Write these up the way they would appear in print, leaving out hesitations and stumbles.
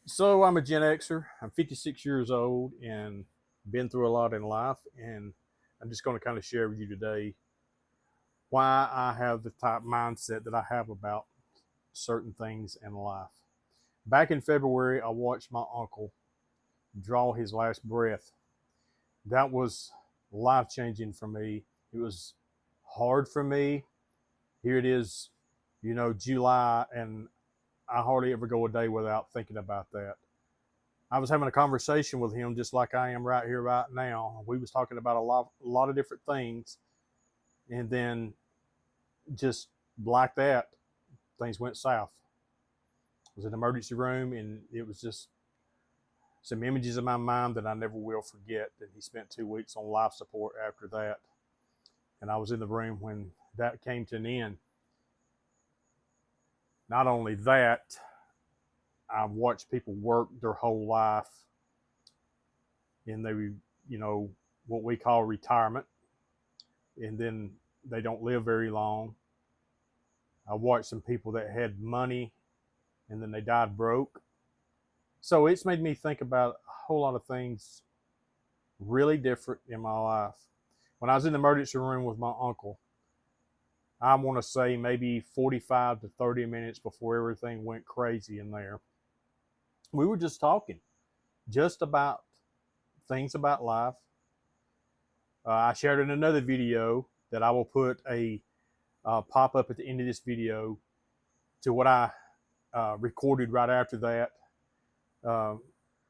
So I'm a Gen Xer. I'm 56 years old and been through a lot in life. And I'm just going to kind of share with you today why I have the type mindset that I have about certain things in life. Back in February, I watched my uncle draw his last breath. That was life changing for me. It was hard for me. Here it is, July, and I hardly ever go a day without thinking about that. I was having a conversation with him just like I am right here, right now. We was talking about a lot of different things, and then just like that, things went south. I was in the emergency room, and it was just some images in my mind that I never will forget. That he spent 2 weeks on life support after that, and I was in the room when that came to an end. Not only that, I've watched people work their whole life, and they, what we call retirement, and then they don't live very long. I watched some people that had money and then they died broke. So it's made me think about a whole lot of things really different in my life. When I was in the emergency room with my uncle, I want to say maybe 45 to 30 minutes before everything went crazy in there, we were just talking just about things about life. I shared in another video that I will put a pop up at the end of this video to what I recorded right after that uh,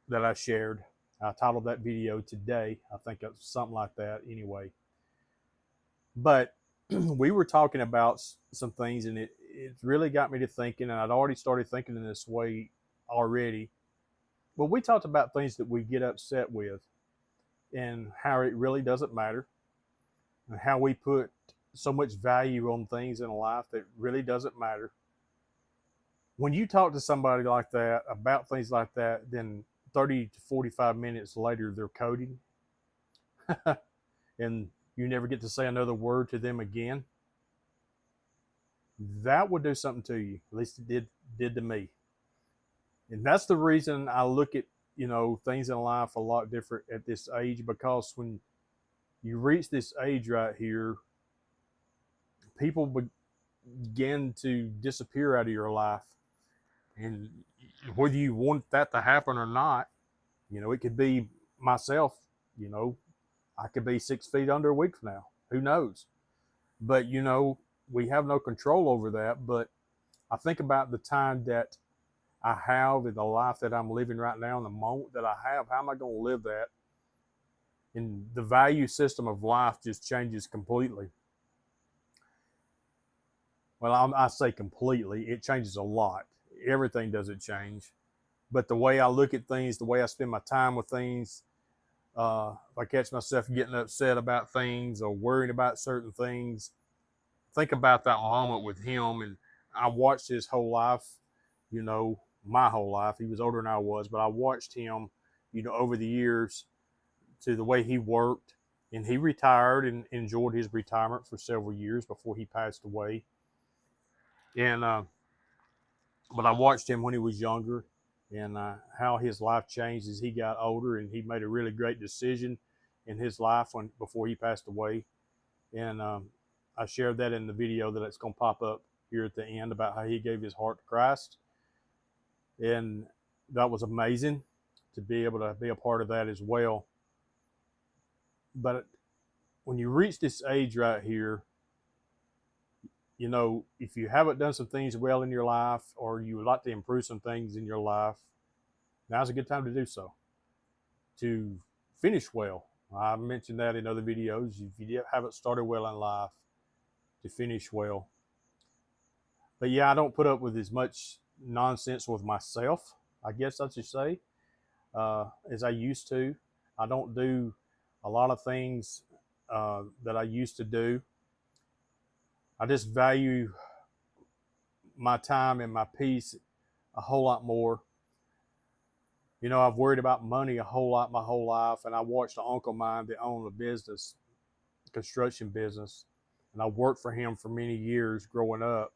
that I shared. I titled that video Today. I think it's something like that anyway. But we were talking about some things, and it really got me to thinking, and I'd already started thinking in this way already. But we talked about things that we get upset with and how it really doesn't matter, and how we put so much value on things in life that really doesn't matter. When you talk to somebody like that about things like that, then 30 to 45 minutes later, they're coding and you never get to say another word to them again. That would do something to you. At least it did to me. And that's the reason I look at, things in life a lot different at this age, because when you reach this age right here, people begin to disappear out of your life. And whether you want that to happen or not, it could be myself, you know, I could be 6 feet under a week from now. Who knows? But, we have no control over that. But I think about the time that I have in the life that I'm living right now, in the moment that I have. How am I going to live that? And the value system of life just changes completely. Well, I say completely, it changes a lot. Everything doesn't change. But the way I look at things, the way I spend my time with things, if I catch myself getting upset about things or worrying about certain things, think about that moment with him. And I watched his whole life, my whole life. He was older than I was, but I watched him, over the years, to the way he worked. And he retired and enjoyed his retirement for several years before he passed away. And but I watched him when he was younger, and how his life changed as he got older, and he made a really great decision in his life before he passed away. And I shared that in the video that it's going to pop up here at the end about how he gave his heart to Christ, and that was amazing to be able to be a part of that as well. But when you reach this age right here, if you haven't done some things well in your life, or you would like to improve some things in your life, now's a good time to do so, to finish well. I mentioned that in other videos. If you haven't started well in life, to finish well. But yeah, I don't put up with as much nonsense with myself, I guess I should say, as I used to. I don't do a lot of things that I used to do. I just value my time and my peace a whole lot more. I've worried about money a whole lot my whole life, and I watched an uncle of mine that owned a business, construction business, and I worked for him for many years growing up.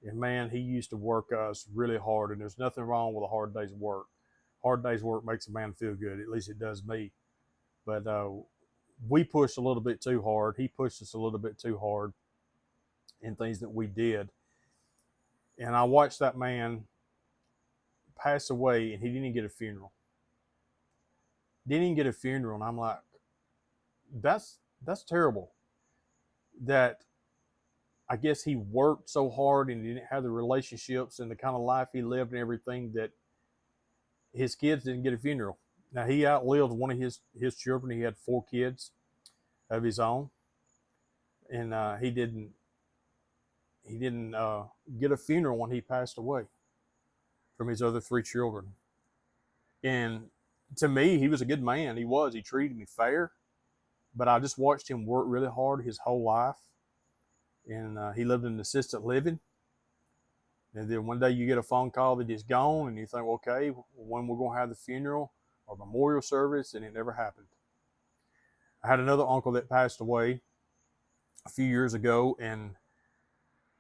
And man, he used to work us really hard, and there's nothing wrong with a hard day's work. hard day's work makes a man feel good. At least it does me. But we pushed a little bit too hard. He pushed us a little bit too hard in things that we did. And I watched that man pass away, and he didn't even get a funeral. Didn't even get a funeral, and I'm like, that's terrible. That I guess he worked so hard and he didn't have the relationships and the kind of life he lived and everything, that his kids didn't get a funeral. Now, he outlived one of his children. He had 4 kids of his own, and he didn't get a funeral when he passed away from his other 3 children. And to me, he was a good man. He treated me fair, but I just watched him work really hard his whole life. And he lived in assisted living. And then one day you get a phone call that he's gone, and you think, okay, when we're going to have the funeral or memorial service, and it never happened. I had another uncle that passed away a few years ago, and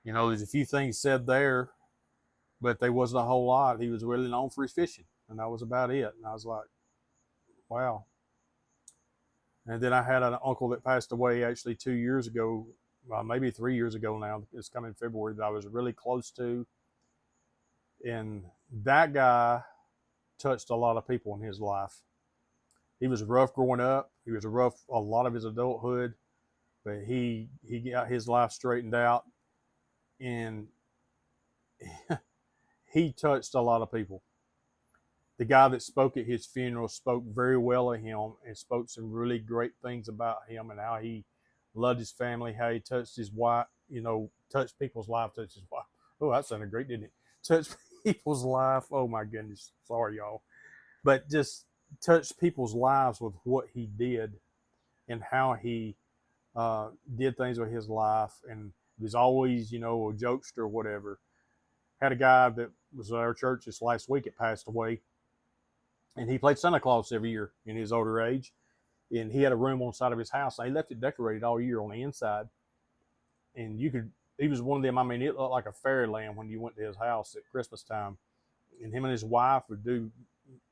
there's a few things said there, but there wasn't a whole lot. He was really known for his fishing, and that was about it. And I was like, wow. And then I had an uncle that passed away actually 2 years ago, maybe 3 years ago now. It's coming February, that I was really close to. And that guy touched a lot of people in his life. He was rough growing up. He was rough a lot of his adulthood, but he got his life straightened out, and he touched a lot of people. The guy that spoke at his funeral spoke very well of him and spoke some really great things about him and how he loved his family, how he touched his wife, touched people's life, touched his wife. Oh, that sounded great, didn't it? Touched people's life. Oh my goodness. Sorry, y'all. But just touched people's lives with what he did and how he did things with his life. And was always, a jokester or whatever. Had a guy that was at our church this last week that passed away. And he played Santa Claus every year in his older age. And he had a room on the side of his house. And he left it decorated all year on the inside. And he was one of them, it looked like a fairyland when you went to his house at Christmas time. And him and his wife would do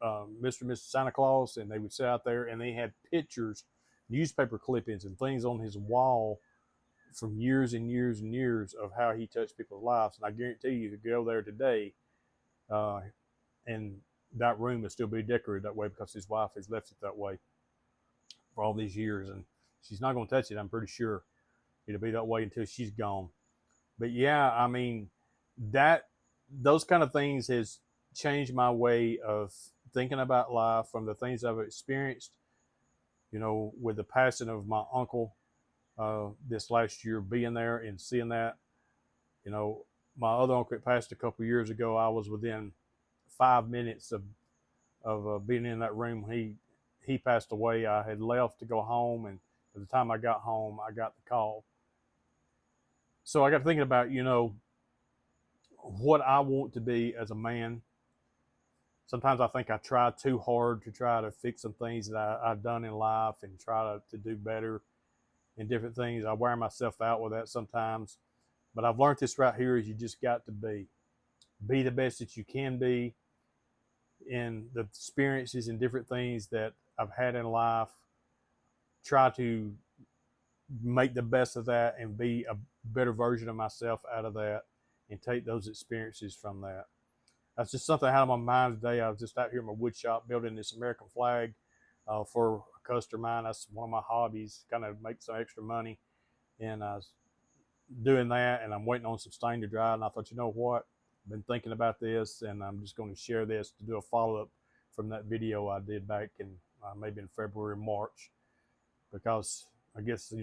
Mr. and Mrs. Santa Claus, and they would sit out there, and they had pictures, newspaper clippings, and things on his wall from years and years and years of how he touched people's lives. And I guarantee you, to go there today, and that room will still be decorated that way because his wife has left it that way for all these years, and she's not going to touch it. I'm pretty sure it'll be that way until she's gone. But yeah, those kind of things has changed my way of thinking about life from the things I've experienced, with the passing of my uncle this last year, being there and seeing that. My other uncle that passed a couple of years ago, I was within 5 minutes of being in that room. He passed away. I had left to go home, and by the time I got home, I got the call. So I got thinking about, what I want to be as a man. Sometimes I think I try too hard to try to fix some things that I've done in life and try to do better in different things. I wear myself out with that sometimes. But I've learned this right here is you just got to be the best that you can be in the experiences and different things that I've had in life. Try to make the best of that and be a better version of myself out of that and take those experiences from that. That's just something I had on my mind today. I was just out here in my wood shop building this American flag for a customer of mine. That's one of my hobbies, kind of make some extra money. And I was doing that, and I'm waiting on some stain to dry. And I thought, you know what? I've been thinking about this, and I'm just going to share this to do a follow-up from that video I did back in maybe in February, March, because I guess,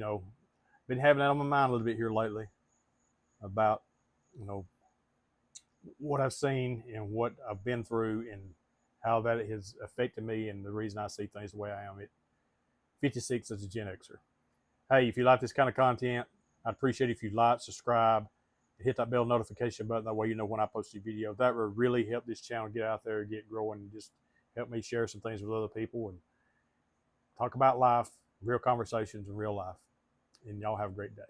been having that on my mind a little bit here lately about, what I've seen and what I've been through and how that has affected me and the reason I see things the way I am at 56 as a Gen Xer. Hey, if you like this kind of content, I'd appreciate it if you like, subscribe, hit that bell notification button. That way you know when I post a video. That will really help this channel get out there, get growing, and just help me share some things with other people and talk about life, real conversations in real life. And y'all have a great day.